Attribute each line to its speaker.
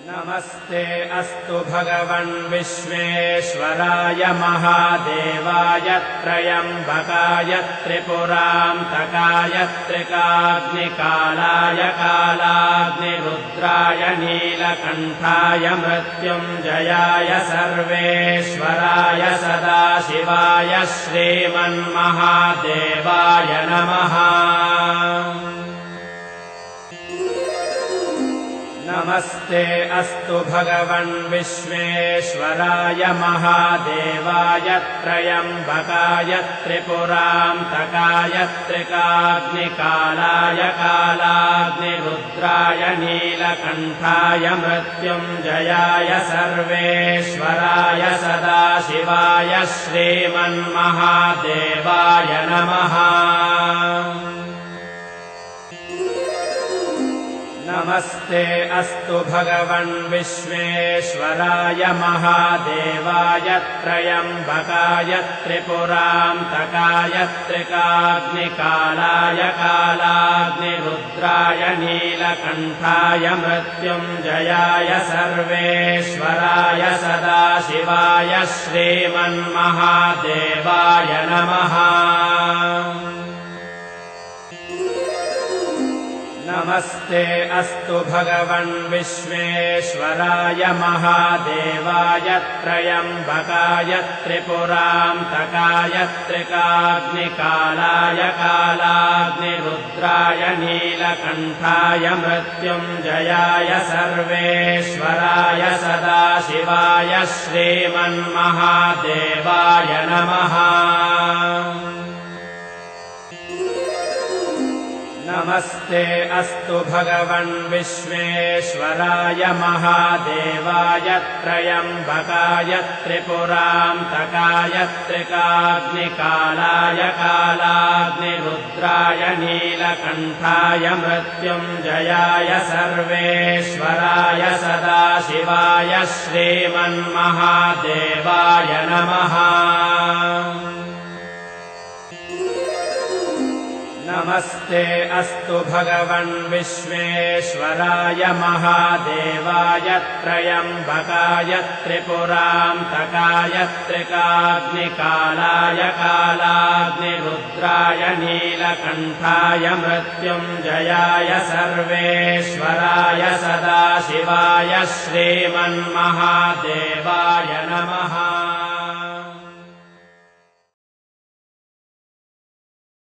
Speaker 1: नमस्ते अस्तु भगवन् विश्वेश्वराय महादेवाय त्रयम्बकाय त्रिपुरान्तकाय त्रिकाग्निकालाय कालाग्निरुद्राय नीलकण्ठाय मृत्युञ्जयाय सर्वेश्वराय सदाशिवाय श्रीमन्महादेवाय नमः। नमस्ते अस्तु भगवन् विश्वेश्वराय महादेवाय त्रयम्बकाय त्रिपुरान्तकाय त्रिकाग्निकालाय कालाग्निरुद्राय नीलकण्ठाय मृत्युञ्जयाय सर्वेश्वराय सदाशिवाय श्रीमन्महादेवाय नमः। नमस्ते अस्तु भगवन् विश्वेश्वराय महादेवाय त्रयम्बकाय त्रिपुरान्तकाय त्रिकाग्निकालाय कालाग्निरुद्राय नीलकण्ठाय मृत्युञ्जयाय सर्वेश्वराय सदाशिवाय श्रीमन्महादेवाय नमः। नमस्ते अस्तु भगवन् विश्वेश्वराय महादेवाय त्रयम्बकाय त्रिपुरान्तकाय त्रिकाग्निकालाय कालाग्निरुद्राय नीलकण्ठाय मृत्युञ्जयाय सर्वेश्वराय सदाशिवाय श्रीमन्महादेवाय नमः। नमस्ते अस्तु भगवन् विश्वेश्वराय महादेवाय त्रयम्बकाय त्रिपुरान्तकाय त्रिकाग्निकालाय कालाग्निरुद्राय नीलकण्ठाय मृत्युञ्जयाय सर्वेश्वराय सदाशिवाय श्रीमन्महादेवाय नमः। नमस्ते अस्तु भगवन् विश्वेश्वराय महादेवाय त्रयम्बकाय त्रिपुरान्तकाय त्रिकाग्निकालाय कालाग्निरुद्राय नीलकण्ठाय मृत्युञ्जयाय सर्वेश्वराय सदाशिवाय श्रीमन्महादेवाय नमः।